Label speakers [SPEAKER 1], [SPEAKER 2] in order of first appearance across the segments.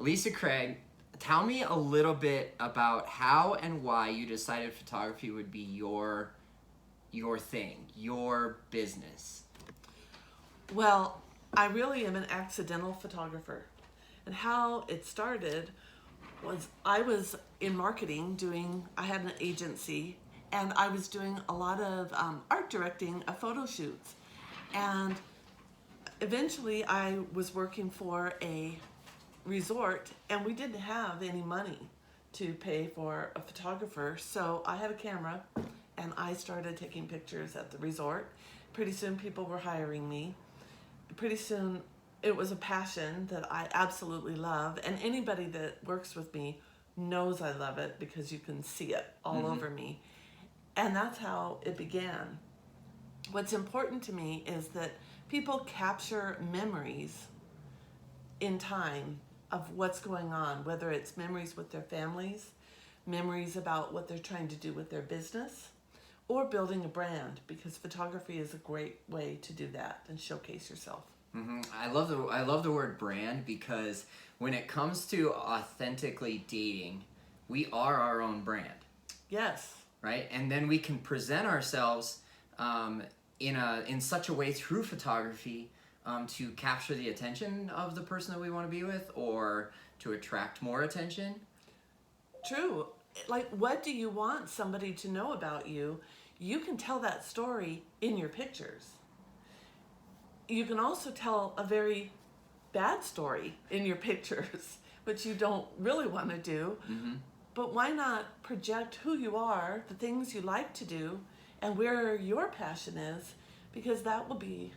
[SPEAKER 1] Lisa Craig, tell me a little bit about how and why you decided photography would be your thing, your business.
[SPEAKER 2] Well, I really am an accidental photographer. And how it started was I was in marketing I had an agency, and I was doing a lot of art directing of photo shoots. And eventually I was working for a resort, and we didn't have any money to pay for a photographer. So I had a camera, and I started taking pictures at the resort. Pretty soon people were hiring me. Pretty soon it was a passion that I absolutely love, and anybody that works with me knows I love it because you can see it all over me. And that's how it began. What's important to me is that people capture memories in time of what's going on, whether it's memories with their families, memories about what they're trying to do with their business, or building a brand, because photography is a great way to do that and showcase yourself.
[SPEAKER 1] I love the word brand, because when it comes to authentically dating, we are our own brand.
[SPEAKER 2] Yes.
[SPEAKER 1] Right? And then we can present ourselves in such a way through photography to capture the attention of the person that we want to be with, or to attract more attention.
[SPEAKER 2] True. Like, what do you want somebody to know about you? You can tell that story in your pictures. You can also tell a very bad story in your pictures, which you don't really want to do. But why not project who you are, the things you like to do, and where your passion is? Because that will be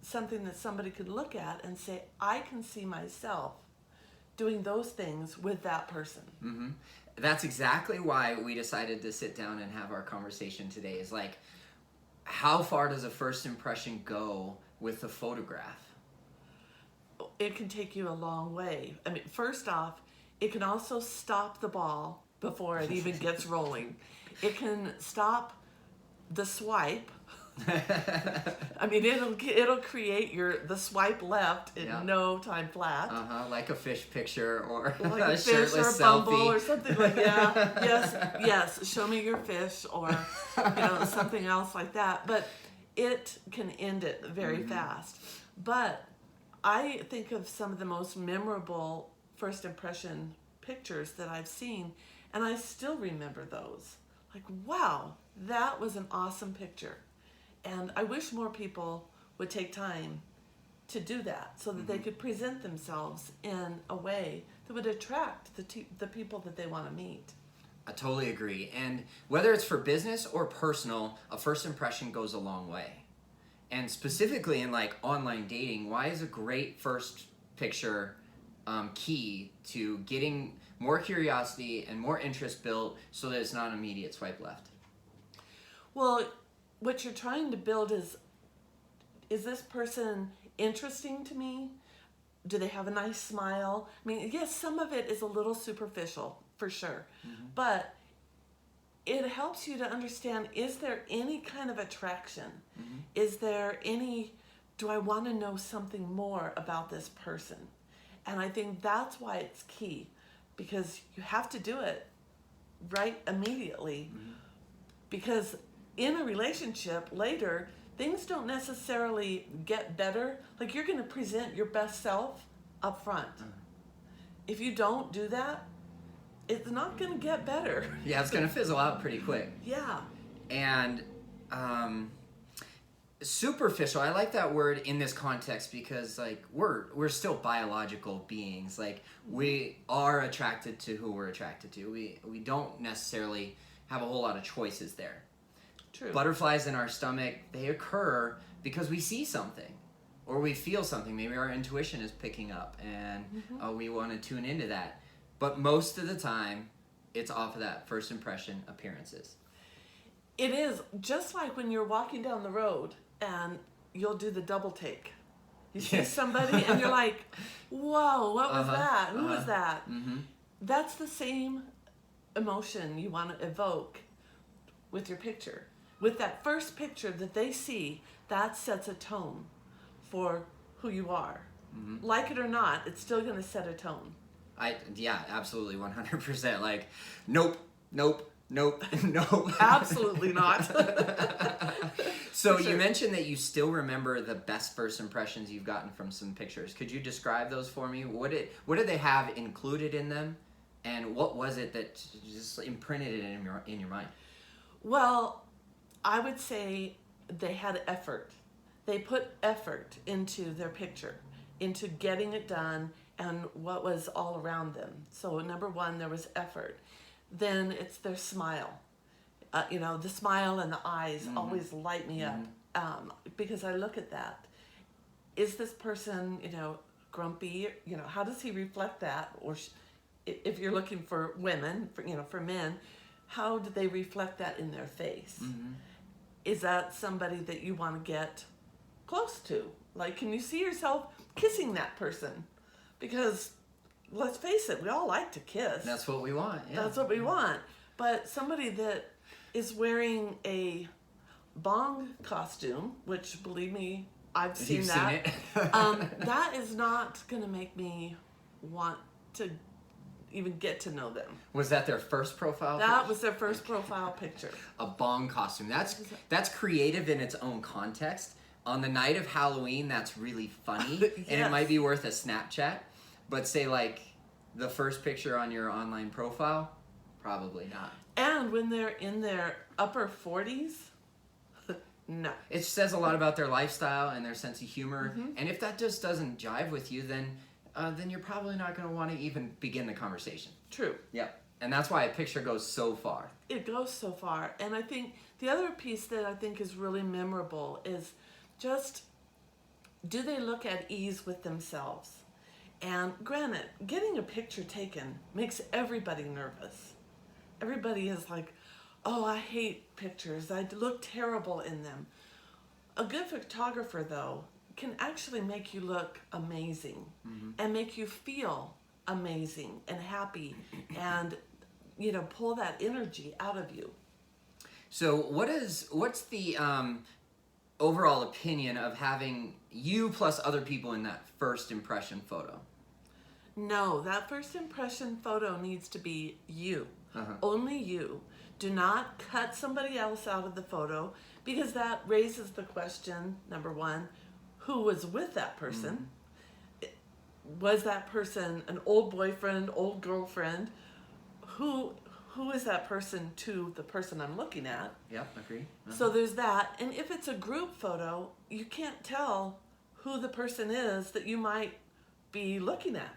[SPEAKER 2] something that somebody could look at and say, I can see myself doing those things with that person.
[SPEAKER 1] That's exactly why we decided to sit down and have our conversation today. Is like, how far does a first impression go with a photograph?
[SPEAKER 2] It can take you a long way. I mean, first off, it can also stop the ball before it even gets rolling. It can stop the swipe. I mean, it'll create the swipe left in no time flat.
[SPEAKER 1] Like a fish picture, or
[SPEAKER 2] like
[SPEAKER 1] a
[SPEAKER 2] fish,
[SPEAKER 1] shirtless
[SPEAKER 2] or a Bumble
[SPEAKER 1] selfie,
[SPEAKER 2] or something like that. Yes. Show me your fish, or something else like that. But it can end it very fast. But I think of some of the most memorable first impression pictures that I've seen, and I still remember those. Like, wow, that was an awesome picture. And I wish more people would take time to do that, so that they could present themselves in a way that would attract the people that they want to meet.
[SPEAKER 1] I totally agree. And whether it's for business or personal, a first impression goes a long way. And specifically in like online dating, why is a great first picture key to getting more curiosity and more interest built, so that it's not an immediate swipe left?
[SPEAKER 2] Well, what you're trying to build is this person interesting to me? Do they have a nice smile? I mean, yes, some of it is a little superficial, for sure. But it helps you to understand, is there any kind of attraction? Is there do I want to know something more about this person? And I think that's why it's key, because you have to do it right immediately. Because in a relationship later, things don't necessarily get better. Like, you're going to present your best self up front. If you don't do that, it's not going to get better.
[SPEAKER 1] Yeah, it's going to fizzle out pretty quick.
[SPEAKER 2] Yeah.
[SPEAKER 1] And superficial, I like that word in this context, because like we're still biological beings. Like, we are attracted to who we're attracted to. We don't necessarily have a whole lot of choices there.
[SPEAKER 2] True.
[SPEAKER 1] Butterflies in our stomach, they occur because we see something or we feel something. Maybe our intuition is picking up, and we want to tune into that. But most of the time, it's off of that first impression appearances.
[SPEAKER 2] It is just like when you're walking down the road and you'll do the double take. You see somebody and you're like, whoa, what was that? Who was that? That's the same emotion you want to evoke with your picture. With that first picture that they see, that sets a tone for who you are. Like it or not, it's still going to set a tone.
[SPEAKER 1] Yeah, absolutely, 100%. Like, nope, nope, nope, nope.
[SPEAKER 2] Absolutely not.
[SPEAKER 1] So
[SPEAKER 2] For
[SPEAKER 1] you
[SPEAKER 2] sure.
[SPEAKER 1] mentioned that you still remember the best first impressions you've gotten from some pictures. Could you describe those for me? What did they have included in them, and what was it that just imprinted it in your mind?
[SPEAKER 2] Well, I would say they had effort. They put effort into their picture, into getting it done and what was all around them. So, number one, there was effort. Then it's their smile. The smile and the eyes always light me up because I look at that. Is this person, grumpy? How does he reflect that? Or if you're looking for women, for men, how do they reflect that in their face? Is that somebody that you want to get close to? Like, can you see yourself kissing that person? Because let's face it, we all like to kiss.
[SPEAKER 1] That's what we want. Yeah.
[SPEAKER 2] That's what we want. But somebody that is wearing a bong costume, which believe me, I've seen
[SPEAKER 1] You've
[SPEAKER 2] that.
[SPEAKER 1] seen it.
[SPEAKER 2] That is not going to make me want to even get to know them.
[SPEAKER 1] Was that their first profile?
[SPEAKER 2] That
[SPEAKER 1] picture?
[SPEAKER 2] was their first profile picture.
[SPEAKER 1] A bong costume. That's creative in its own context. On the night of Halloween, that's really funny,
[SPEAKER 2] Yes.
[SPEAKER 1] and it might be worth a Snapchat. But say like the first picture on your online profile, probably not.
[SPEAKER 2] And when they're in their upper 40s, no.
[SPEAKER 1] It says a lot about their lifestyle and their sense of humor. And if that just doesn't jive with you, then you're probably not going to want to even begin the conversation.
[SPEAKER 2] True.
[SPEAKER 1] Yep. And that's why a picture goes so far.
[SPEAKER 2] It goes so far. And I think the other piece that I think is really memorable is just, do they look at ease with themselves? And granted, getting a picture taken makes everybody nervous. Everybody is like, oh, I hate pictures. I look terrible in them. A good photographer, though, can actually make you look amazing and make you feel amazing and happy and, pull that energy out of you.
[SPEAKER 1] So what's the overall opinion of having you plus other people in that first impression photo?
[SPEAKER 2] No, that first impression photo needs to be you. Only you. Do not cut somebody else out of the photo, because that raises the question, number one, who was with that person? Was that person an old boyfriend, old girlfriend? Who is that person to the person I'm looking at?
[SPEAKER 1] Yep, agree.
[SPEAKER 2] So there's that. And if it's a group photo, you can't tell who the person is that you might be looking at.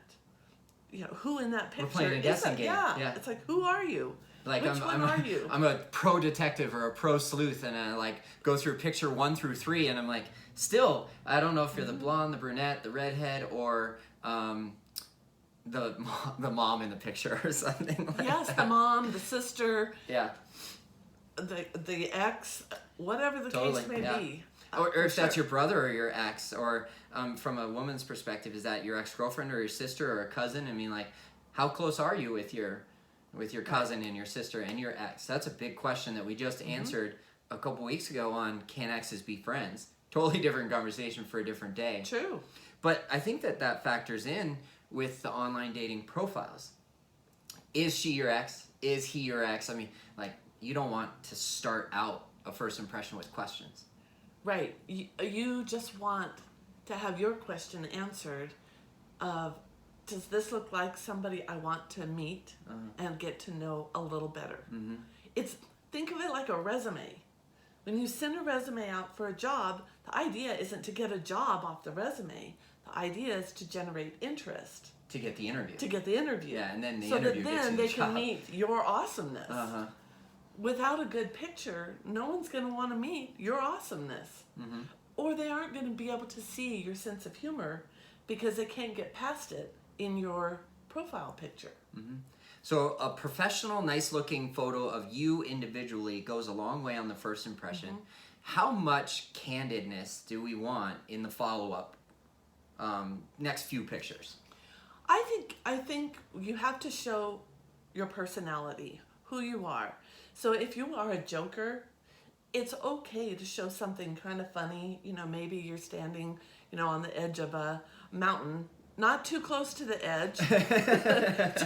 [SPEAKER 2] Who in that picture?
[SPEAKER 1] We're playing a guessing
[SPEAKER 2] that?
[SPEAKER 1] game.
[SPEAKER 2] Yeah. It's like, who are you?
[SPEAKER 1] Like
[SPEAKER 2] Which one are you?
[SPEAKER 1] I'm a pro detective or a pro sleuth, and I like go through picture 1 through 3, and I'm like, still, I don't know if you're the blonde, the brunette, the redhead, or the mom in the picture or something like
[SPEAKER 2] Yes,
[SPEAKER 1] that.
[SPEAKER 2] the mom, the sister,
[SPEAKER 1] Yeah.
[SPEAKER 2] the ex, whatever the
[SPEAKER 1] Totally,
[SPEAKER 2] case may
[SPEAKER 1] yeah.
[SPEAKER 2] be.
[SPEAKER 1] Or if that's
[SPEAKER 2] Sure.
[SPEAKER 1] your brother or your ex, or from a woman's perspective, is that your ex-girlfriend or your sister or a cousin? I mean, like, how close are you with your cousin and your sister and your ex? That's a big question that we just answered a couple weeks ago on Can Exes Be Friends? Totally different conversation for a different day.
[SPEAKER 2] True.
[SPEAKER 1] But I think that factors in with the online dating profiles. Is she your ex? Is he your ex? I mean, like, you don't want to start out a first impression with questions.
[SPEAKER 2] Right. You just want to have your question answered of, does this look like somebody I want to meet and get to know a little better? Think of it like a resume. When you send a resume out for a job, the idea isn't to get a job off the resume. The idea is to generate interest.
[SPEAKER 1] To get the interview. Yeah, and then the
[SPEAKER 2] so
[SPEAKER 1] interview
[SPEAKER 2] that
[SPEAKER 1] gets
[SPEAKER 2] then
[SPEAKER 1] you
[SPEAKER 2] they
[SPEAKER 1] the
[SPEAKER 2] can
[SPEAKER 1] job.
[SPEAKER 2] meet your awesomeness. Without a good picture, no one's going to want to meet your awesomeness. Or they aren't going to be able to see your sense of humor because they can't get past it in your profile picture.
[SPEAKER 1] So a professional, nice-looking photo of you individually goes a long way on the first impression. How much candidness do we want in the follow-up next few pictures?
[SPEAKER 2] I think you have to show your personality, who you are. So if you are a joker, it's okay to show something kind of funny. Maybe you're standing, on the edge of a mountain Not too close to the edge.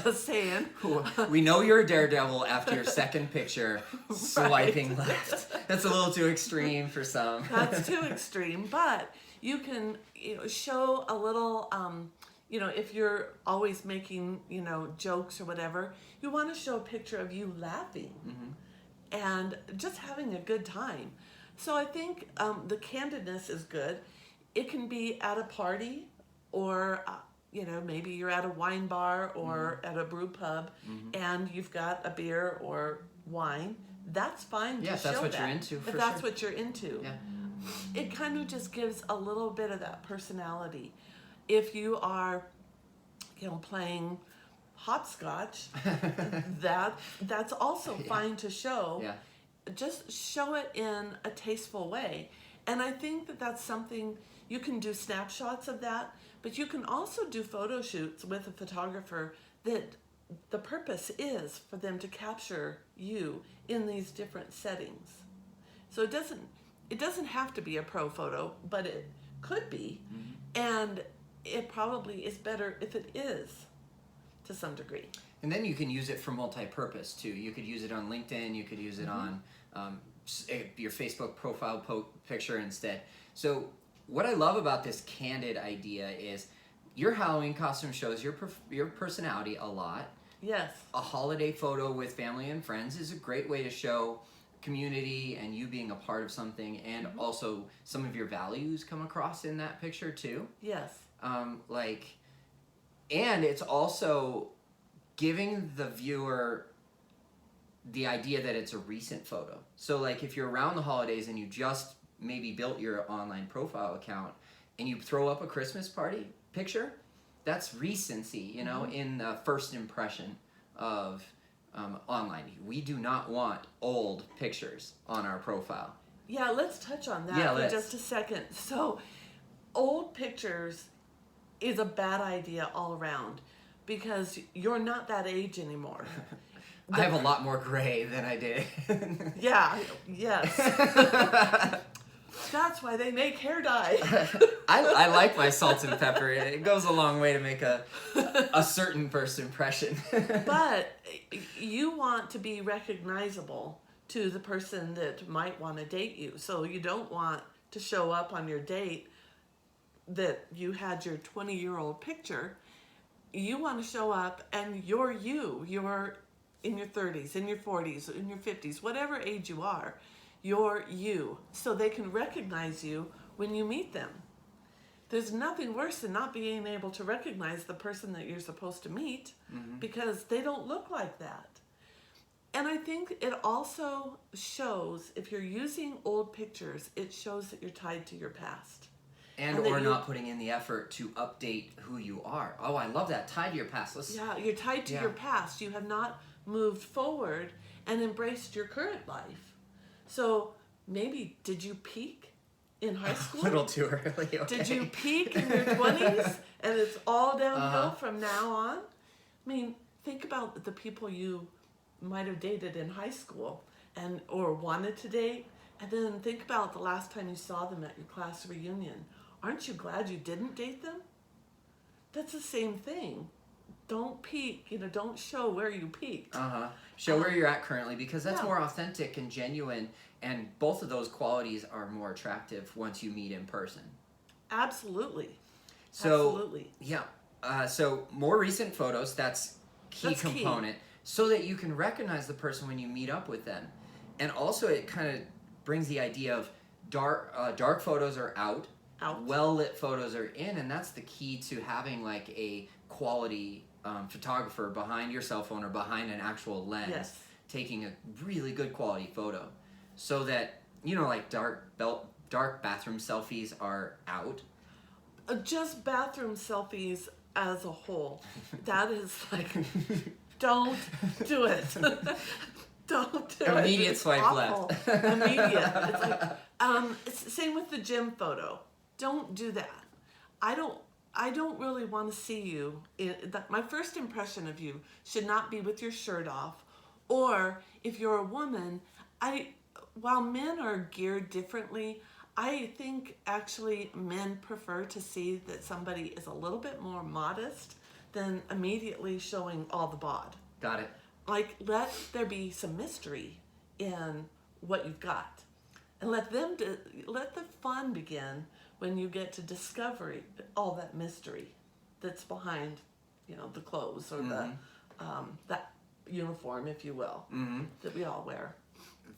[SPEAKER 2] Just saying.
[SPEAKER 1] We know you're a daredevil after your second picture, swiping left. That's a little too extreme for some.
[SPEAKER 2] That's too extreme, but you can, show a little, if you're always making, jokes or whatever, you want to show a picture of you laughing and just having a good time. So I think the candidness is good. It can be at a party, or maybe you're at a wine bar or at a brew pub and you've got a beer or wine. That's fine.
[SPEAKER 1] Yeah, if that's what you're into.
[SPEAKER 2] If that's what you're into.
[SPEAKER 1] Yeah.
[SPEAKER 2] It kind of just gives a little bit of that personality. If you are, playing hopscotch, that's also fine to show.
[SPEAKER 1] Yeah.
[SPEAKER 2] Just show it in a tasteful way. And I think that that's something, you can do snapshots of that, but you can also do photo shoots with a photographer that the purpose is for them to capture you in these different settings. So it doesn't have to be a pro photo, but it could be. And it probably is better if it is, to some degree.
[SPEAKER 1] And then you can use it for multi-purpose too. You could use it on LinkedIn. You could use it on your Facebook profile picture instead. So what I love about this candid idea is your Halloween costume shows your personality a lot.
[SPEAKER 2] Yes.
[SPEAKER 1] A holiday photo with family and friends is a great way to show community and you being a part of something, and also some of your values come across in that picture too.
[SPEAKER 2] Yes.
[SPEAKER 1] And it's also giving the viewer the idea that it's a recent photo. So like if you're around the holidays and you just maybe built your online profile account and you throw up a Christmas party picture, that's recency, in the first impression of online. We do not want old pictures on our profile.
[SPEAKER 2] Yeah, let's touch on that for just a second. So old pictures is a bad idea all around because you're not that age anymore.
[SPEAKER 1] I have a lot more gray than I did.
[SPEAKER 2] Yeah, yes. That's why they make hair dye.
[SPEAKER 1] I like my salt and pepper. It goes a long way to make a certain first impression.
[SPEAKER 2] But you want to be recognizable to the person that might want to date you. So you don't want to show up on your date that you had your 20-year-old picture. You want to show up and you're you. You're in your 30s, in your 40s, in your 50s, whatever age you are. You're you. So they can recognize you when you meet them. There's nothing worse than not being able to recognize the person that you're supposed to meet because they don't look like that. And I think it also shows, if you're using old pictures, it shows that you're tied to your past.
[SPEAKER 1] And or not putting in the effort to update who you are. Oh, I love that. Tied to your past.
[SPEAKER 2] Yeah, you're tied to your past. You have not moved forward and embraced your current life. So maybe, did you peak in high school?
[SPEAKER 1] A little too early, okay.
[SPEAKER 2] Did you peak in your 20s and it's all downhill from now on? I mean, think about the people you might have dated in high school or wanted to date, and then think about the last time you saw them at your class reunion. Aren't you glad you didn't date them? That's the same thing. Don't peak, don't show where you peaked.
[SPEAKER 1] Show where you're at currently, because that's more authentic and genuine, and both of those qualities are more attractive once you meet in person.
[SPEAKER 2] Absolutely.
[SPEAKER 1] So,
[SPEAKER 2] absolutely.
[SPEAKER 1] Yeah. So more recent photos, that's component. Key. So that you can recognize the person when you meet up with them. And also it kind of brings the idea of dark photos are out. Well-lit photos are in, and that's the key to having like a quality photographer behind your cell phone or behind an actual lens, taking a really good quality photo, so that like dark bathroom selfies are out.
[SPEAKER 2] Just bathroom selfies as a whole, that is like, don't do it. Don't do it.
[SPEAKER 1] Immediate swipe left.
[SPEAKER 2] Immediate. It's like, it's the same with the gym photo. Don't do that. I don't really want to see you. My first impression of you should not be with your shirt off. Or if you're a woman, while men are geared differently, I think actually men prefer to see that somebody is a little bit more modest than immediately showing all the bod.
[SPEAKER 1] Got it.
[SPEAKER 2] Like, let there be some mystery in what you've got, and let the fun begin when you get to discover all that mystery that's behind, the clothes or the that uniform, if you will, that we all wear.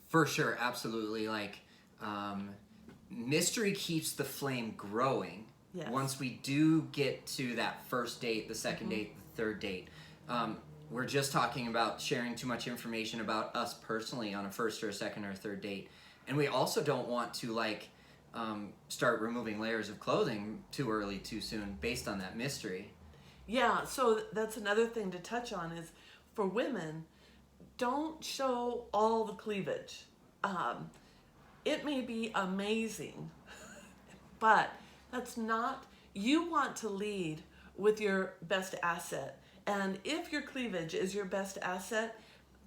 [SPEAKER 1] For sure, absolutely. Like, mystery keeps the flame growing.
[SPEAKER 2] Yes.
[SPEAKER 1] Once we do get to that first date, the second date, the third date, we're just talking about sharing too much information about us personally on a first or a second or a third date. And we also don't want to start removing layers of clothing too early, too soon, based on that mystery.
[SPEAKER 2] Yeah, so that's another thing to touch on is for women, don't show all the cleavage. It may be amazing, but that's not, you want to lead with your best asset. And if your cleavage is your best asset,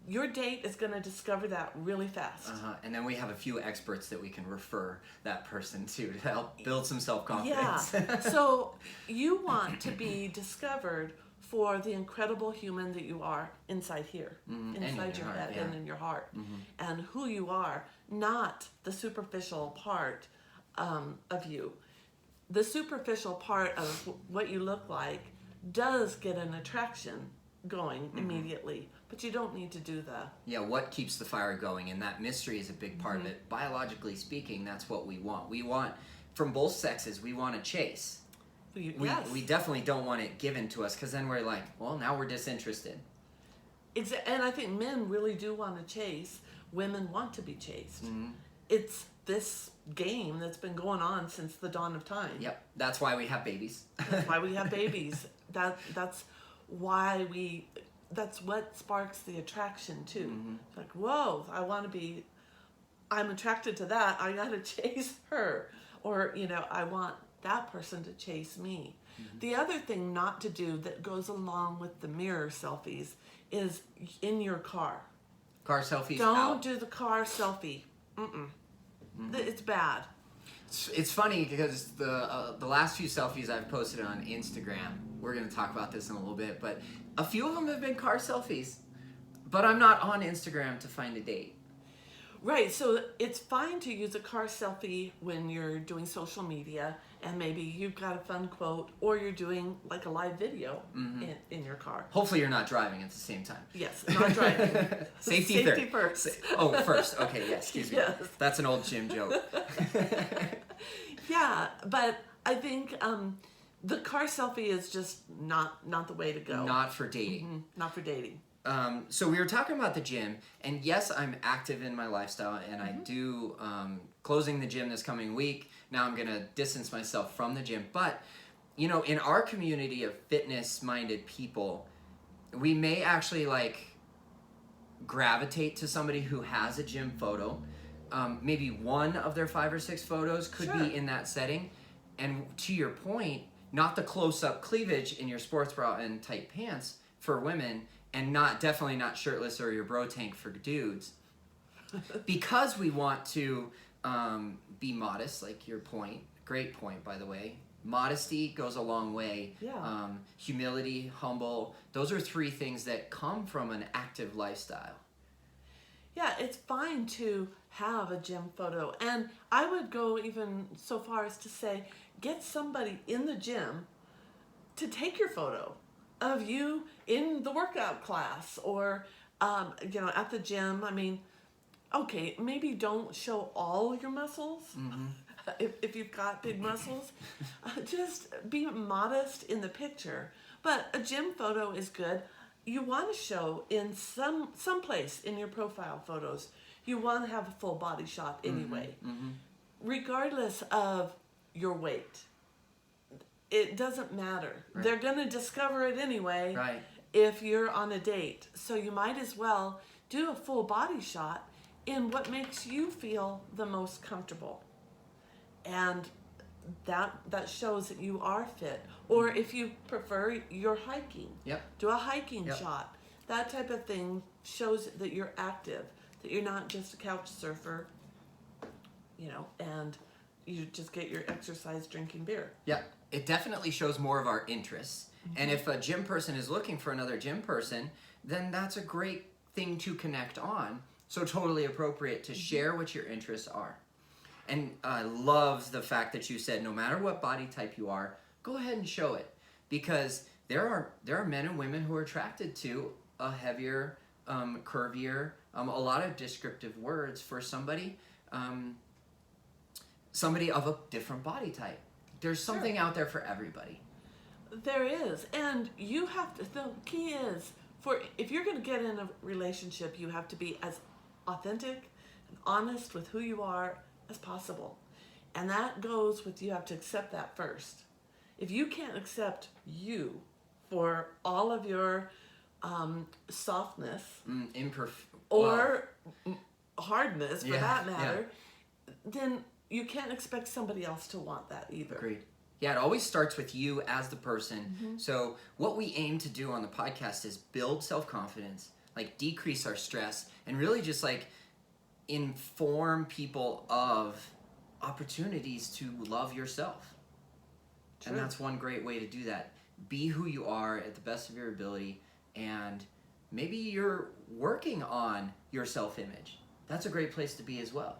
[SPEAKER 2] your date is going to discover that really fast.
[SPEAKER 1] And then we have a few experts that we can refer that person to help build some self-confidence.
[SPEAKER 2] Yeah. So you want to be discovered for the incredible human that you are inside here, inside your head and in your heart, and who you are, not the superficial part of you. The superficial part of what you look like does get an attraction going immediately, but you don't need to do that.
[SPEAKER 1] Yeah, what keeps the fire going? And that mystery is a big part of it. Biologically speaking, that's what we want. We want, from both sexes, we want to chase.
[SPEAKER 2] Yes.
[SPEAKER 1] We definitely don't want it given to us, because then we're like, well, now we're disinterested.
[SPEAKER 2] And I think men really do want to chase. Women want to be chased. It's this game that's been going on since the dawn of time.
[SPEAKER 1] Yep, that's why we have babies.
[SPEAKER 2] That's why we have babies. That's why that's what sparks the attraction too. It's like, whoa, I'm attracted to that. I gotta chase her. Or, I want that person to chase me. The other thing not to do that goes along with the mirror selfies is in your car.
[SPEAKER 1] Car selfies
[SPEAKER 2] Don't
[SPEAKER 1] out.
[SPEAKER 2] do the car selfie. It's bad.
[SPEAKER 1] It's funny because the last few selfies I've posted on Instagram, we're going to talk about this in a little bit, but a few of them have been car selfies. But I'm not on Instagram to find a date.
[SPEAKER 2] Right, so it's fine to use a car selfie when you're doing social media and maybe you've got a fun quote or you're doing like a live video in your car.
[SPEAKER 1] Hopefully you're not driving at the same time.
[SPEAKER 2] Yes, not driving.
[SPEAKER 1] Safety
[SPEAKER 2] first.
[SPEAKER 1] First. Okay, yeah, excuse me.
[SPEAKER 2] Yes.
[SPEAKER 1] That's an old gym joke.
[SPEAKER 2] Yeah, but I think the car selfie is just not the way to go.
[SPEAKER 1] Not for dating.
[SPEAKER 2] Not for dating.
[SPEAKER 1] So we were talking about the gym, and yes, I'm active in my lifestyle, and I do closing the gym this coming week. Now I'm going to distance myself from the gym. But, in our community of fitness-minded people, we may actually, gravitate to somebody who has a gym photo. Maybe one of their 5 or 6 photos could be in that setting. And to your point, not the close-up cleavage in your sports bra and tight pants for women, and definitely not shirtless or your bro tank for dudes. Because we want to be modest, like your point. Great point, by the way. Modesty goes a long way.
[SPEAKER 2] Yeah.
[SPEAKER 1] Humility, humble. Those are 3 things that come from an active lifestyle.
[SPEAKER 2] Yeah, it's fine to have a gym photo. And I would go even so far as to say, get somebody in the gym to take your photo of you in the workout class or, at the gym. I mean, okay, maybe don't show all your muscles if you've got big muscles. Just be modest in the picture. But a gym photo is good. You want to show in some place in your profile photos, you want to have a full body shot anyway, regardless of your weight. It doesn't matter.
[SPEAKER 1] Right.
[SPEAKER 2] They're going to discover it anyway if you're on a date. So you might as well do a full body shot in what makes you feel the most comfortable. And that shows that you are fit. Or if you prefer, you're hiking. Do a hiking shot. That type of thing shows that you're active, that you're not just a couch surfer, and you just get your exercise drinking beer.
[SPEAKER 1] Yeah, it definitely shows more of our interests. And if a gym person is looking for another gym person, then that's a great thing to connect on. So totally appropriate to share what your interests are. And I love the fact that you said no matter what body type you are, go ahead and show it. Because there are men and women who are attracted to a heavier, curvier, a lot of descriptive words for somebody of a different body type. There's something out there for everybody.
[SPEAKER 2] There is, and you have to. The key is if you're going to get in a relationship, you have to be as authentic and honest with who you are as possible, and that goes with you have to accept that first. If you can't accept you for all of your softness or hardness, for that matter, then you can't expect somebody else to want that either.
[SPEAKER 1] Agreed. Yeah, it always starts with you as the person. So what we aim to do on the podcast is build self-confidence, like decrease our stress, and really just like inform people of opportunities to love yourself. True. And that's one great way to do that. Be who you are at the best of your ability, and maybe you're working on your self-image. That's a great place to be as well.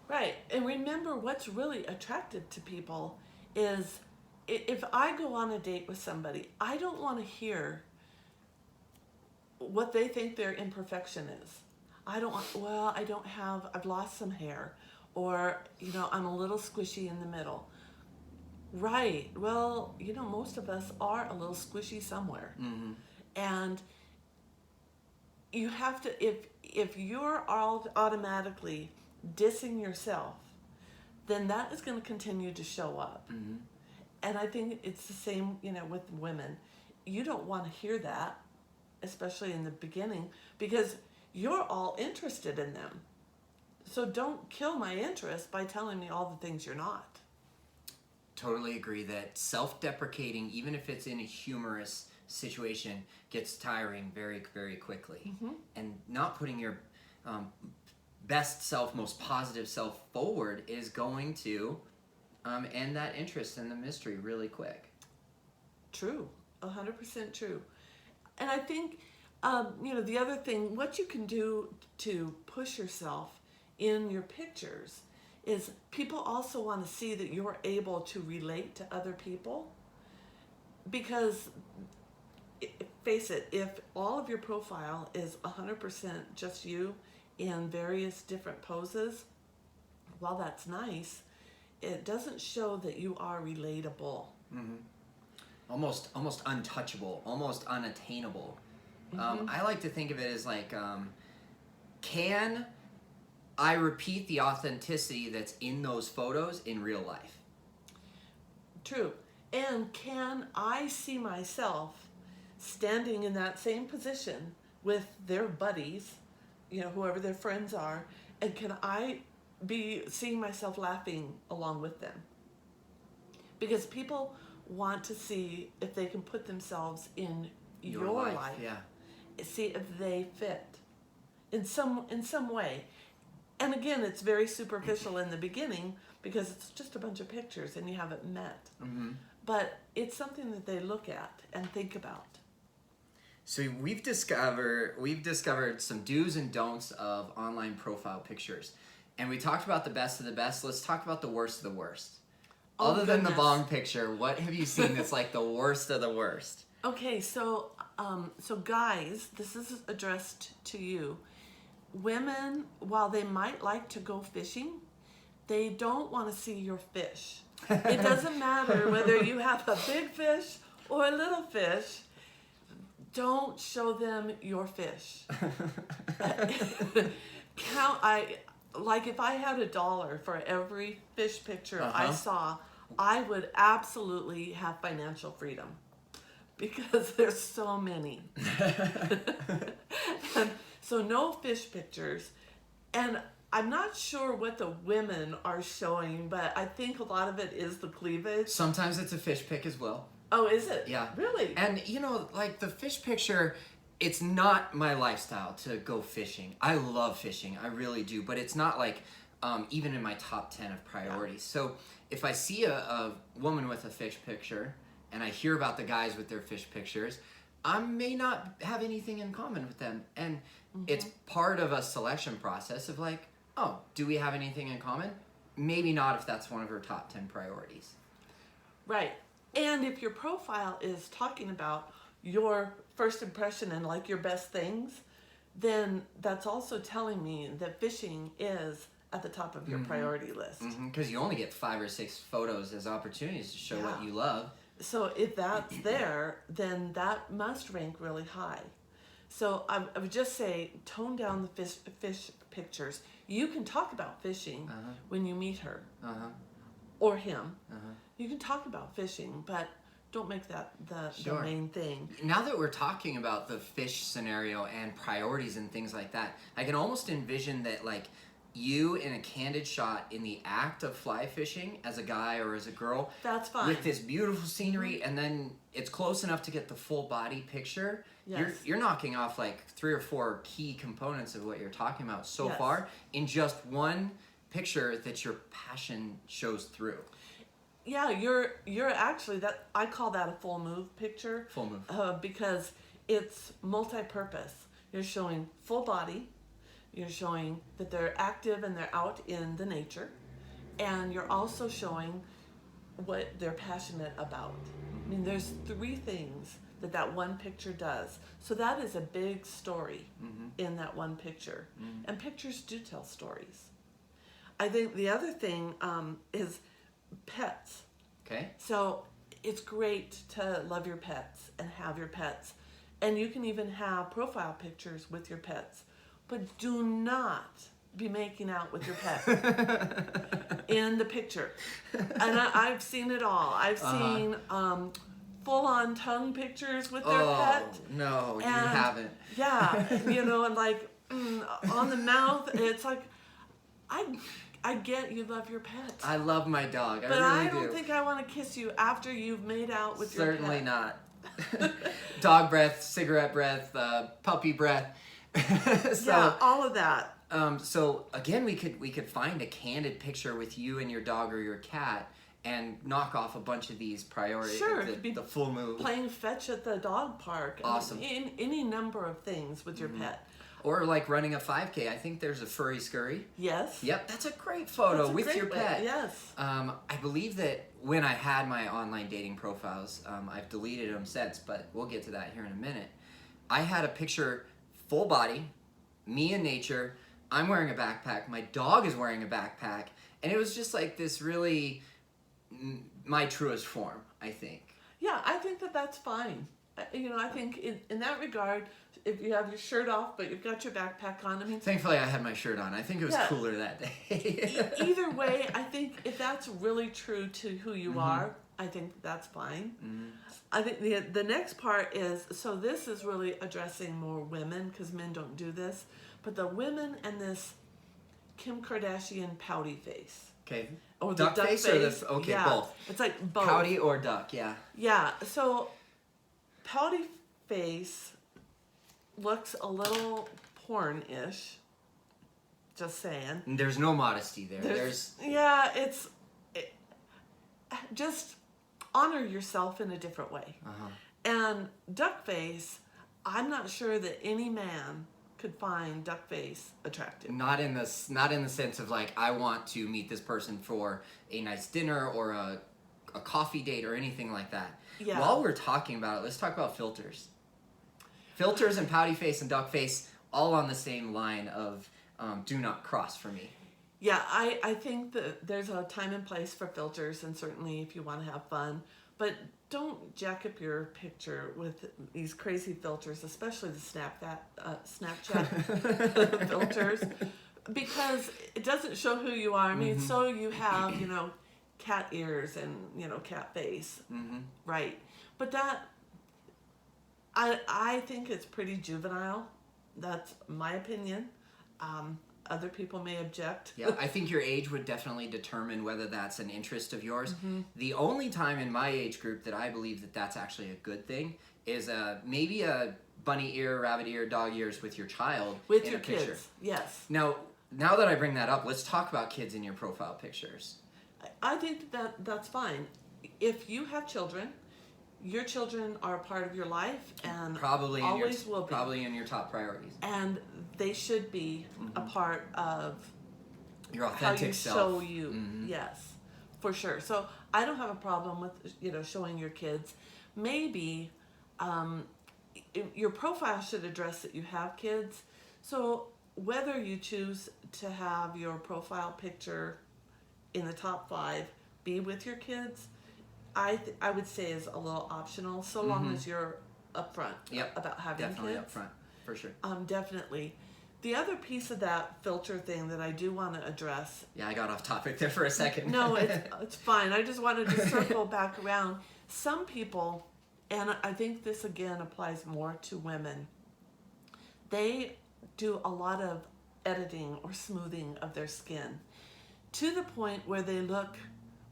[SPEAKER 2] Right, and remember what's really attractive to people is if I go on a date with somebody, I don't want to hear what they think their imperfection is. I've lost some hair, or, I'm a little squishy in the middle. Right, well, most of us are a little squishy somewhere. And you have to, if you're automatically dissing yourself, then that is going to continue to show up. And I think it's the same, with women. You don't want to hear that, especially in the beginning, because you're all interested in them. So don't kill my interest by telling me all the things you're not.
[SPEAKER 1] Totally agree that self-deprecating, even if it's in a humorous situation, gets tiring very, very quickly. And not putting your best self, most positive self forward is going to end that interest in the mystery really quick. True,
[SPEAKER 2] 100% true. And I think, the other thing, what you can do to push yourself in your pictures is people also want to see that you're able to relate to other people. Because, face it, if all of your profile is 100% just you in various different poses, while that's nice, it doesn't show that you are relatable.
[SPEAKER 1] Almost untouchable, almost unattainable. I like to think of it as like, can I repeat the authenticity that's in those photos in real life?
[SPEAKER 2] True. And can I see myself standing in that same position with their buddies, whoever their friends are, and can I be seeing myself laughing along with them? Because people want to see if they can put themselves in your life.
[SPEAKER 1] Yeah.
[SPEAKER 2] See if they fit in some way. And again, it's very superficial in the beginning because it's just a bunch of pictures and you haven't met. But it's something that they look at and think about.
[SPEAKER 1] So we've discovered some do's and don'ts of online profile pictures. And we talked about the best of the best. Let's talk about the worst of the worst. Other than the bong picture, what have you seen that's like the worst of the worst?
[SPEAKER 2] Okay, so guys, this is addressed to you. Women, while they might like to go fishing, they don't want to see your fish. It doesn't matter whether you have a big fish or a little fish. Don't show them your fish. If I had $1 for every fish picture I saw, I would absolutely have financial freedom because there's so many. And so no fish pictures. And I'm not sure what the women are showing, but I think a lot of it is the cleavage.
[SPEAKER 1] Sometimes it's a fish pic as well.
[SPEAKER 2] Oh, is it?
[SPEAKER 1] Yeah.
[SPEAKER 2] Really?
[SPEAKER 1] And, like the fish picture, it's not my lifestyle to go fishing. I love fishing. I really do. But it's not like even in my top 10 of priorities. So if I see a woman with a fish picture and I hear about the guys with their fish pictures, I may not have anything in common with them. And it's part of a selection process of like, oh, do we have anything in common? Maybe not if that's one of her top 10 priorities.
[SPEAKER 2] Right. And if your profile is talking about your first impression and like your best things, then that's also telling me that fishing is at the top of your priority list.
[SPEAKER 1] Because you only get 5 or 6 photos as opportunities to show what you love.
[SPEAKER 2] So if that's there, then that must rank really high. So I would just say tone down the fish pictures. You can talk about fishing when you meet her or him. You can talk about fishing, but don't make that the main thing.
[SPEAKER 1] Now that we're talking about the fish scenario and priorities and things like that, I can almost envision that like you in a candid shot in the act of fly fishing as a guy or as a girl.
[SPEAKER 2] That's fine.
[SPEAKER 1] With this beautiful scenery, and then it's close enough to get the full body picture.
[SPEAKER 2] Yes.
[SPEAKER 1] You're knocking off like 3 or 4 key components of what you're talking about so far in just one picture that your passion shows through.
[SPEAKER 2] Yeah, you're actually that I call that a full move picture.
[SPEAKER 1] Full move.
[SPEAKER 2] Because it's multi-purpose. You're showing full body. You're showing that they're active and they're out in the nature, and you're also showing what they're passionate about. I mean, there's 3 things that one picture does. So that is a big story in that one picture. And pictures do tell stories. I think the other thing is pets.
[SPEAKER 1] Okay.
[SPEAKER 2] So it's great to love your pets and have your pets. And you can even have profile pictures with your pets. But do not be making out with your pet in the picture. And I've seen it all. I've seen full-on tongue pictures with their pet.
[SPEAKER 1] No, you haven't.
[SPEAKER 2] Yeah, and like on the mouth. It's like, I get you love your pet.
[SPEAKER 1] I love my dog.
[SPEAKER 2] But I don't think I want to kiss you after you've made out with your pet.
[SPEAKER 1] Certainly not. Dog breath, cigarette breath, puppy breath.
[SPEAKER 2] Yeah, all of that.
[SPEAKER 1] So again, we could find a candid picture with you and your dog or your cat and knock off a bunch of these priorities.
[SPEAKER 2] Sure,
[SPEAKER 1] the full move.
[SPEAKER 2] Playing fetch at the dog park.
[SPEAKER 1] Awesome.
[SPEAKER 2] In any number of things with your pet.
[SPEAKER 1] Or like running a 5K. I think there's a furry scurry.
[SPEAKER 2] Yes.
[SPEAKER 1] Yep, that's a great photo with your pet.
[SPEAKER 2] Yes.
[SPEAKER 1] I believe that when I had my online dating profiles, I've deleted them since, but we'll get to that here in a minute. I had a picture, full body, me in nature. I'm wearing a backpack. My dog is wearing a backpack. And it was just like this really my truest form, I think.
[SPEAKER 2] Yeah, I think that's fine. I think in that regard, if you have your shirt off but you've got your backpack on, I mean...
[SPEAKER 1] Thankfully, I had my shirt on. I think it was cooler that day.
[SPEAKER 2] Either way, I think if that's really true to who you are, I think that's fine. I think the next part is, so this is really addressing more women, because men don't do this, but the women and this Kim Kardashian pouty face.
[SPEAKER 1] Okay.
[SPEAKER 2] Or the
[SPEAKER 1] duck face or the... Okay,
[SPEAKER 2] yeah,
[SPEAKER 1] both.
[SPEAKER 2] It's like both.
[SPEAKER 1] Pouty or duck, yeah.
[SPEAKER 2] Yeah, so pouty face looks a little porn-ish. Just saying.
[SPEAKER 1] There's no modesty there. There's
[SPEAKER 2] yeah, just honor yourself in a different way. And duck face, I'm not sure that any man could find duck face attractive.
[SPEAKER 1] Not in the sense of like, I want to meet this person for a nice dinner or a coffee date or anything like that.
[SPEAKER 2] Yeah.
[SPEAKER 1] While we're talking about it, let's talk about filters. Filters and pouty face and duck face, all on the same line of do not cross for me.
[SPEAKER 2] Yeah, I think that there's a time and place for filters, and certainly if you want to have fun, but don't jack up your picture with these crazy filters, especially the Snapchat filters, because it doesn't show who you are. I mean, so you have, cat ears and, cat face, right? But that, I think it's pretty juvenile. That's my opinion. Other people may object.
[SPEAKER 1] Yeah, I think your age would definitely determine whether that's an interest of yours. The only time in my age group that I believe that that's actually a good thing is maybe a bunny ear, rabbit ear, dog ears with your child
[SPEAKER 2] with
[SPEAKER 1] in
[SPEAKER 2] your
[SPEAKER 1] a picture.
[SPEAKER 2] kids. Yes.
[SPEAKER 1] Now, now that I bring that up, let's talk about kids in your profile pictures.
[SPEAKER 2] I think that's fine. If you have children, your children are a part of your life and
[SPEAKER 1] Probably
[SPEAKER 2] always will be.
[SPEAKER 1] Probably in your top priorities.
[SPEAKER 2] And they should be a part of
[SPEAKER 1] Your
[SPEAKER 2] how
[SPEAKER 1] authentic
[SPEAKER 2] you
[SPEAKER 1] self.
[SPEAKER 2] show you. Yes, for sure. So I don't have a problem with showing your kids. Maybe your profile should address that you have kids. So whether you choose to have your profile picture in the top 5 be with your kids, I would say is a little optional, so long as you're upfront about having
[SPEAKER 1] Definitely
[SPEAKER 2] kids.
[SPEAKER 1] upfront, for sure.
[SPEAKER 2] Definitely. The other piece of that filter thing that I do want to address.
[SPEAKER 1] Yeah, I got off topic there for a second.
[SPEAKER 2] No, it's fine. I just wanted to circle back around. Some people, and I think this again applies more to women, they do a lot of editing or smoothing of their skin to the point where they look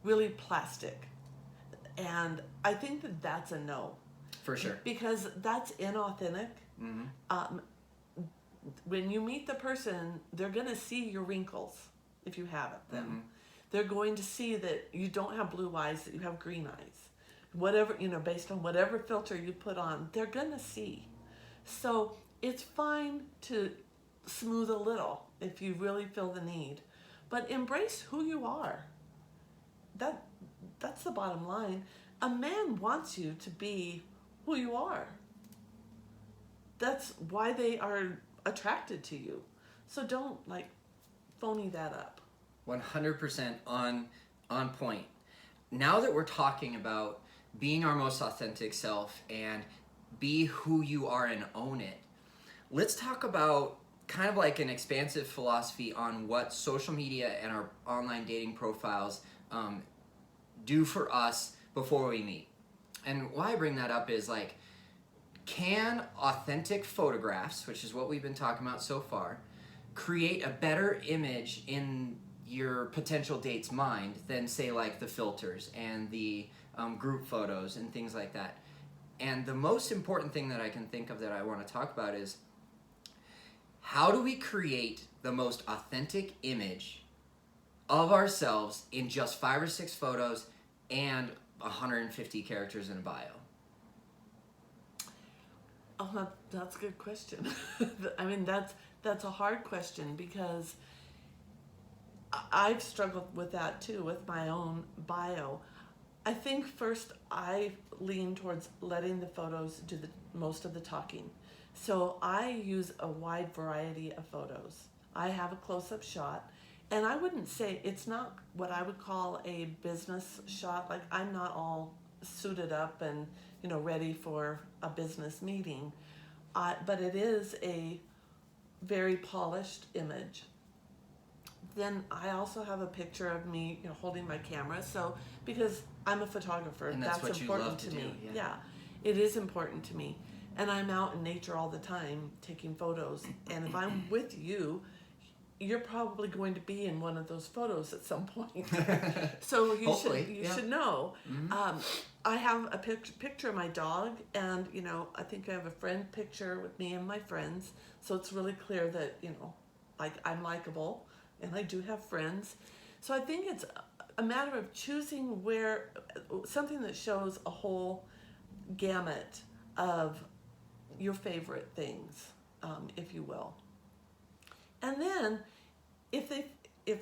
[SPEAKER 2] really plastic. And I think that that's a no.
[SPEAKER 1] For sure.
[SPEAKER 2] Because that's inauthentic. When you meet the person, they're going to see your wrinkles if you have them. They're going to see that you don't have blue eyes, that you have green eyes. Whatever, based on whatever filter you put on, they're going to see. So it's fine to smooth a little if you really feel the need. But embrace who you are. That's the bottom line. A man wants you to be who you are. That's why they are attracted to you. So don't phony that up.
[SPEAKER 1] 100% on point. Now that we're talking about being our most authentic self and be who you are and own it, let's talk about kind of like an expansive philosophy on what social media and our online dating profiles do for us before we meet. And why I bring that up is can authentic photographs, which is what we've been talking about so far, create a better image in your potential date's mind than say the filters and the group photos and things like that? And the most important thing that I can think of that I want to talk about is, how do we create the most authentic image of ourselves in just 5 or 6 photos and 150 characters in a bio?
[SPEAKER 2] Oh, that's a good question. I mean, that's a hard question because I've struggled with that too, with my own bio. I think first I lean towards letting the photos do the most of the talking. So I use a wide variety of photos. I have a close-up shot, and I wouldn't say it's not what I would call a business shot. I'm not all suited up and ready for a business meeting, but it is a very polished image. Then I also have a picture of me holding my camera, so because I'm a photographer,
[SPEAKER 1] and that's what
[SPEAKER 2] important
[SPEAKER 1] you love to
[SPEAKER 2] me.
[SPEAKER 1] do.
[SPEAKER 2] Yeah, it is important to me. And I'm out in nature all the time taking photos. And if I'm with you, you're probably going to be in one of those photos at some point. So you should know. I have a picture of my dog, and I think I have a friend picture with me and my friends. So it's really clear that I'm likable, and I do have friends. So I think it's a matter of choosing something that shows a whole gamut of your favorite things, if you will. And then if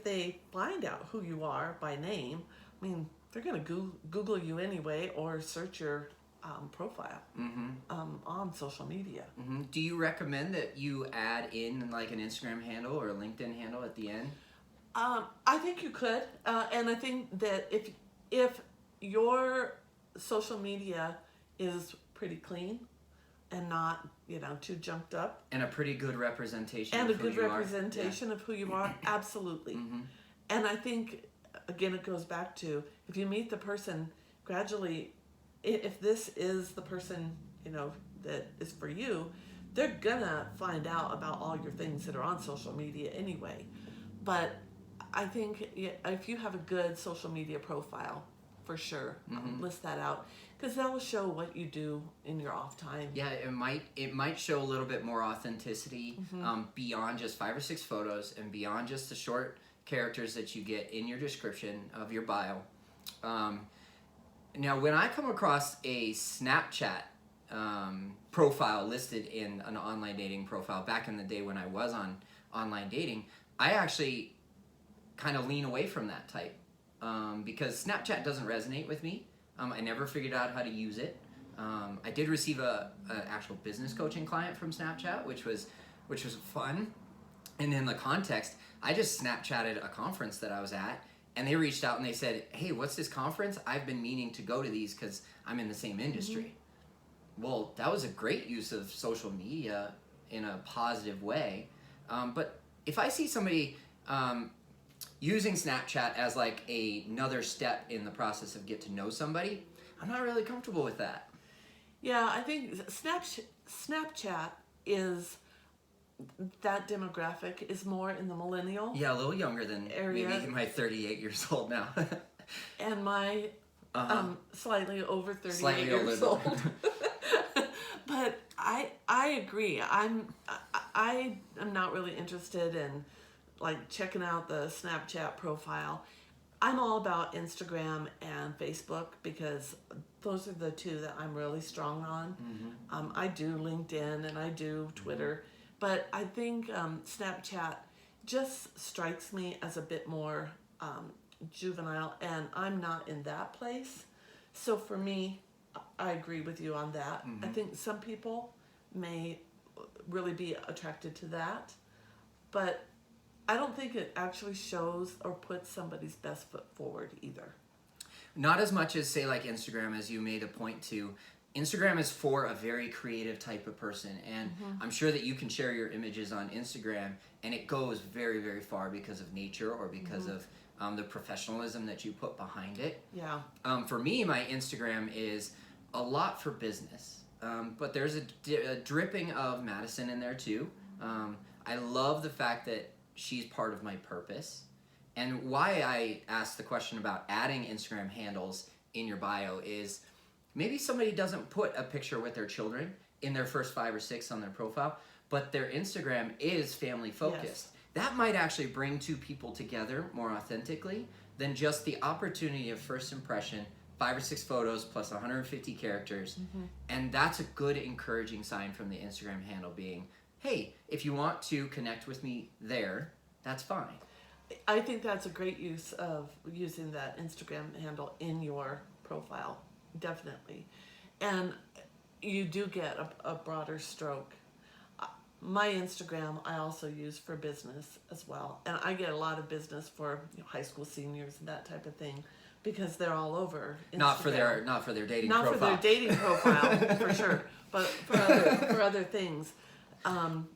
[SPEAKER 2] they find out who you are by name, I mean, they're going to Google you anyway or search your profile on social media.
[SPEAKER 1] Do you recommend that you add in an Instagram handle or a LinkedIn handle at the end?
[SPEAKER 2] I think you could, and I think that if your social media is pretty clean and not too junked up,
[SPEAKER 1] and a pretty good representation
[SPEAKER 2] and
[SPEAKER 1] of
[SPEAKER 2] a
[SPEAKER 1] who
[SPEAKER 2] good
[SPEAKER 1] you
[SPEAKER 2] representation of who you are, absolutely. And I think again it goes back to, if you meet the person gradually, if this is the person that is for you, they're gonna find out about all your things that are on social media anyway. But I think if you have a good social media profile, for sure. List that out, because that will show what you do in your off time.
[SPEAKER 1] Yeah, it might show a little bit more authenticity beyond just 5 or 6 photos and beyond just the short characters that you get in your description of your bio. Now, when I come across a Snapchat profile listed in an online dating profile back in the day when I was on online dating, I actually kind of lean away from that type because Snapchat doesn't resonate with me. I never figured out how to use it. I did receive an actual business coaching client from Snapchat, which was fun. And in the context, I just Snapchatted a conference that I was at, and they reached out and they said, "Hey, what's this conference? I've been meaning to go to these because I'm in the same industry." Well, that was a great use of social media in a positive way. But if I see somebody using Snapchat as like another step in the process of get to know somebody, I'm not really comfortable with that.
[SPEAKER 2] Yeah, I think Snapchat is, that demographic is more in the millennial.
[SPEAKER 1] Yeah, a little younger than
[SPEAKER 2] area.
[SPEAKER 1] Maybe my 38 years old now.
[SPEAKER 2] And my slightly over 38
[SPEAKER 1] Slightly
[SPEAKER 2] years
[SPEAKER 1] older.
[SPEAKER 2] old. But I agree. I am not really interested in like checking out the Snapchat profile. I'm all about Instagram and Facebook because those are the two that I'm really strong on. I do LinkedIn and I do Twitter, but I think Snapchat just strikes me as a bit more juvenile, and I'm not in that place. So for me, I agree with you on that. I think some people may really be attracted to that, but I don't think it actually shows or puts somebody's best foot forward either.
[SPEAKER 1] Not as much as, say, like Instagram, as you made a point to. Instagram is for a very creative type of person, and I'm sure that you can share your images on Instagram, and it goes very, very far because of nature or because of the professionalism that you put behind it.
[SPEAKER 2] Yeah.
[SPEAKER 1] For me, my Instagram is a lot for business, but there's a dripping of Madison in there too. I love the fact that she's part of my purpose. And why I asked the question about adding Instagram handles in your bio is maybe somebody doesn't put a picture with their children in their first 5 or 6 on their profile, but their Instagram is family focused.
[SPEAKER 2] Yes.
[SPEAKER 1] That might actually bring 2 people together more authentically than just the opportunity of first impression, 5 or 6 photos plus 150 characters. And that's a good encouraging sign from the Instagram handle being, hey, if you want to connect with me there, that's fine.
[SPEAKER 2] I think that's a great use of using that Instagram handle in your profile, definitely. And you do get a broader stroke. My Instagram I also use for business as well. And I get a lot of business for high school seniors and that type of thing because they're all over Instagram.
[SPEAKER 1] Not for their dating profile.
[SPEAKER 2] Not for their dating profile, for sure, but for other things. I'm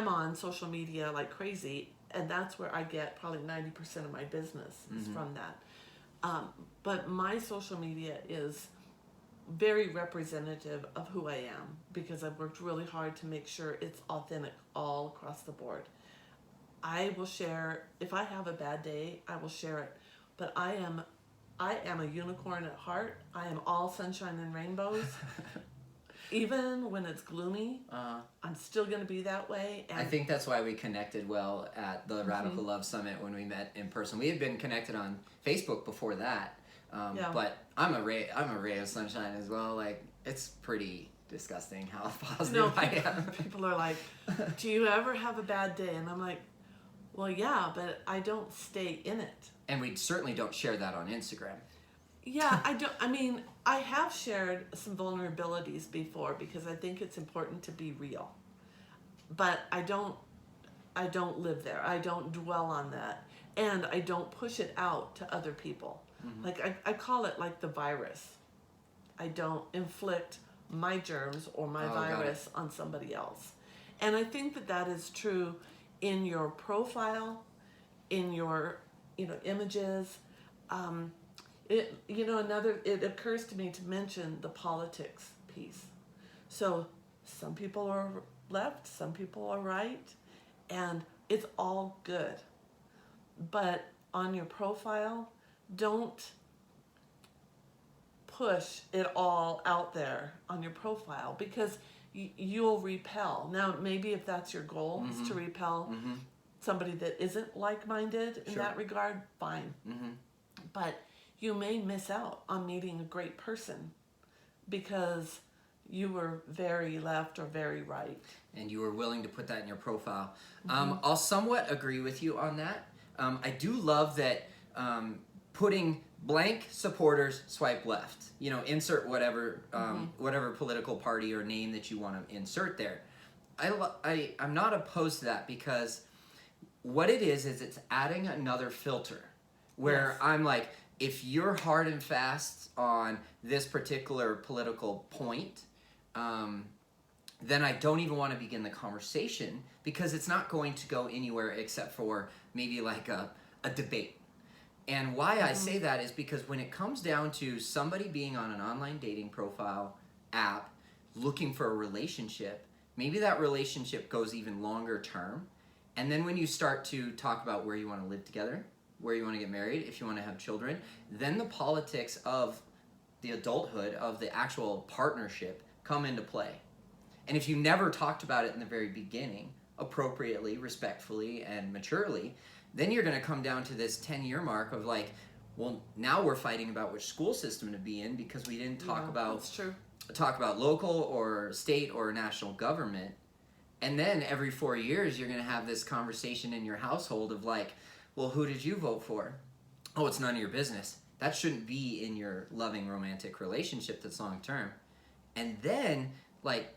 [SPEAKER 2] on social media like crazy, and that's where I get probably 90% of my business is from that. But my social media is very representative of who I am because I've worked really hard to make sure it's authentic all across the board. I will share, if I have a bad day, I will share it. But I am a unicorn at heart. I am all sunshine and rainbows. Even when it's gloomy, I'm still going to be that way. And
[SPEAKER 1] I think that's why we connected well at the Radical Love Summit when we met in person. We had been connected on Facebook before that, but I'm a ray of sunshine as well. Like, it's pretty disgusting how positive I am.
[SPEAKER 2] People are like, "Do you ever have a bad day?" And I'm like, "Well, yeah, but I don't stay in it."
[SPEAKER 1] And we certainly don't share that on Instagram.
[SPEAKER 2] Yeah, I have shared some vulnerabilities before because I think it's important to be real. But I don't live there. I don't dwell on that. And I don't push it out to other people. Like I call it like the virus. I don't inflict my germs or my virus on somebody else. And I think that is true in your profile, in your images. It occurs to me to mention the politics piece. So some people are left, some people are right, and it's all good. But on your profile, don't push it all out there on your profile, because you'll repel. Now, maybe if that's your goal, is to repel somebody that isn't like-minded in that regard, fine. But you may miss out on meeting a great person because you were very left or very right.
[SPEAKER 1] And you were willing to put that in your profile. I'll somewhat agree with you on that. I do love that putting blank supporters swipe left. You know, insert whatever whatever political party or name that you want to insert there. I'm not opposed to that, because what it is it's adding another filter where I'm like, if you're hard and fast on this particular political point, then I don't even want to begin the conversation, because it's not going to go anywhere except for maybe like a debate. And why I say that is because when it comes down to somebody being on an online dating profile app looking for a relationship, maybe that relationship goes even longer term. And then when you start to talk about where you want to live together, where you want to get married, if you want to have children, then the politics of the adulthood, of the actual partnership, come into play. And if you never talked about it in the very beginning, appropriately, respectfully, and maturely, then you're going to come down to this 10-year mark of like, well, now we're fighting about which school system to be in because we didn't talk about local or state or national government. And then every 4 years, you're going to have this conversation in your household of like, well, who did you vote for? Oh, it's none of your business. That shouldn't be in your loving romantic relationship that's long term. And then, like,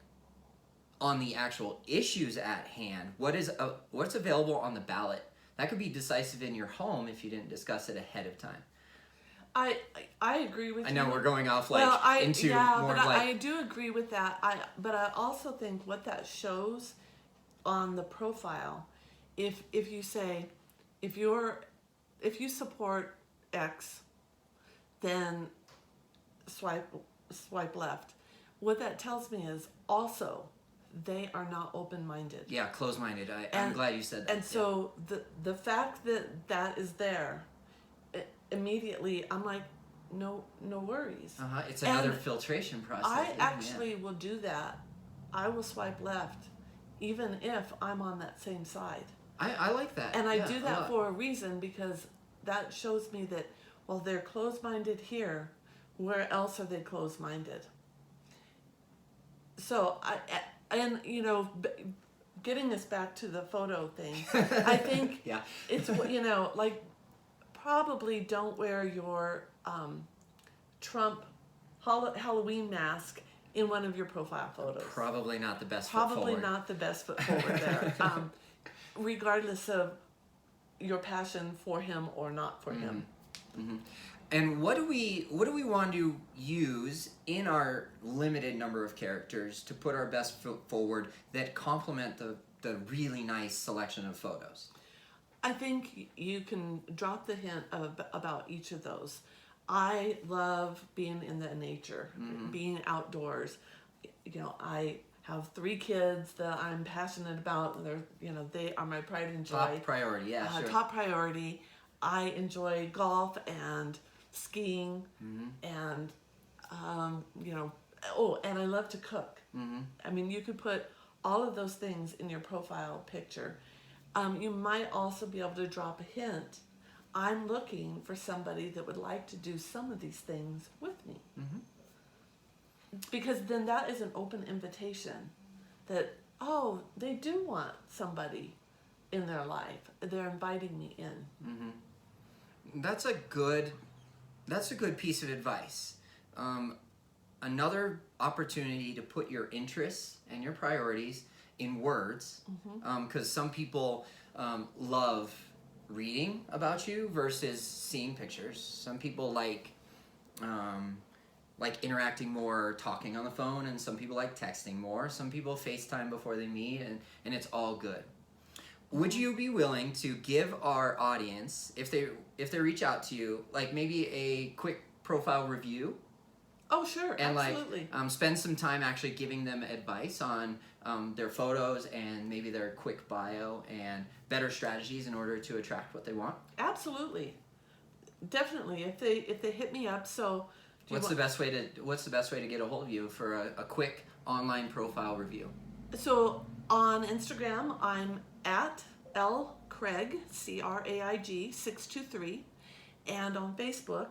[SPEAKER 1] on the actual issues at hand, what's available on the ballot? That could be decisive in your home if you didn't discuss it ahead of time.
[SPEAKER 2] I agree with you.
[SPEAKER 1] I know we're going off like into more
[SPEAKER 2] but
[SPEAKER 1] like...
[SPEAKER 2] I do agree with that. But I also think what that shows on the profile, if you say, if you support X, then swipe left. What that tells me is also they are not open-minded.
[SPEAKER 1] Yeah, closed-minded. I'm glad you said that.
[SPEAKER 2] And so the fact that is there, immediately I'm like, no worries.
[SPEAKER 1] It's another filtration process.
[SPEAKER 2] I actually will do that. I will swipe left, even if I'm on that same side.
[SPEAKER 1] I like that.
[SPEAKER 2] And I do that for a reason, because that shows me that, well, they're closed-minded here. Where else are they closed-minded? So getting us back to the photo thing, I think it's, like, probably don't wear your Trump Halloween mask in one of your profile photos.
[SPEAKER 1] Probably not the best foot forward.
[SPEAKER 2] Probably not the best foot forward there. Regardless of your passion for him or not for him.
[SPEAKER 1] Mm-hmm. And what do we want to use in our limited number of characters to put our best foot forward that complement the really nice selection of photos?
[SPEAKER 2] I think you can drop the hint about each of those. I love being in the nature, being outdoors. I have 3 kids that I'm passionate about. They are my pride and joy.
[SPEAKER 1] Top priority, sure.
[SPEAKER 2] Top priority. I enjoy golf and skiing, and and I love to cook. I mean, you could put all of those things in your profile picture. You might also be able to drop a hint. I'm looking for somebody that would like to do some of these things with me. Because then that is an open invitation that, they do want somebody in their life. They're inviting me in.
[SPEAKER 1] That's a good piece of advice. Another opportunity to put your interests and your priorities in words, because some people love reading about you versus seeing pictures. Some people like interacting more, talking on the phone, and some people like texting more. Some people FaceTime before they meet, and it's all good. Would you be willing to give our audience, if they reach out to you, like maybe a quick profile review?
[SPEAKER 2] Oh, sure,
[SPEAKER 1] and
[SPEAKER 2] absolutely.
[SPEAKER 1] Spend some time actually giving them advice on their photos and maybe their quick bio and better strategies in order to attract what they want?
[SPEAKER 2] Absolutely. Definitely, if they hit me up. So,
[SPEAKER 1] What's the best way to get a hold of you for a quick online profile review?
[SPEAKER 2] So on Instagram, I'm at lcraig CRAIG 623, and on Facebook,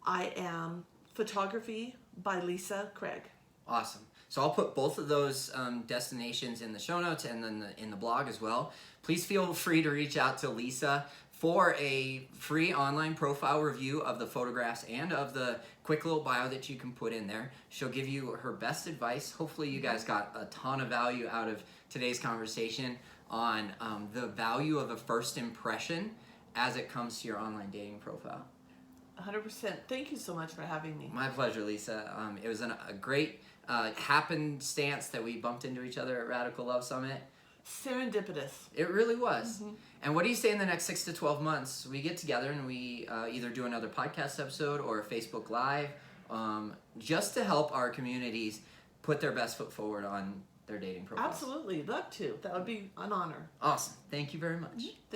[SPEAKER 2] I am Photography by Lisa Craig.
[SPEAKER 1] Awesome. So I'll put both of those destinations in the show notes and then in the blog as well. Please feel free to reach out to Lisa for a free online profile review of the photographs and of the quick little bio that you can put in there. She'll give you her best advice. Hopefully you guys got a ton of value out of today's conversation on the value of a first impression as it comes to your online dating profile.
[SPEAKER 2] 100%. Thank you so much for having me.
[SPEAKER 1] My pleasure, Lisa. It was a great happenstance that we bumped into each other at Radical Love Summit.
[SPEAKER 2] Serendipitous.
[SPEAKER 1] It really was. Mm-hmm. And what do you say in the next 6 to 12 months? We get together and we either do another podcast episode or a Facebook Live just to help our communities put their best foot forward on their dating profiles.
[SPEAKER 2] Absolutely. Love to. That would be an honor.
[SPEAKER 1] Awesome. Thank you very much.
[SPEAKER 2] Mm-hmm.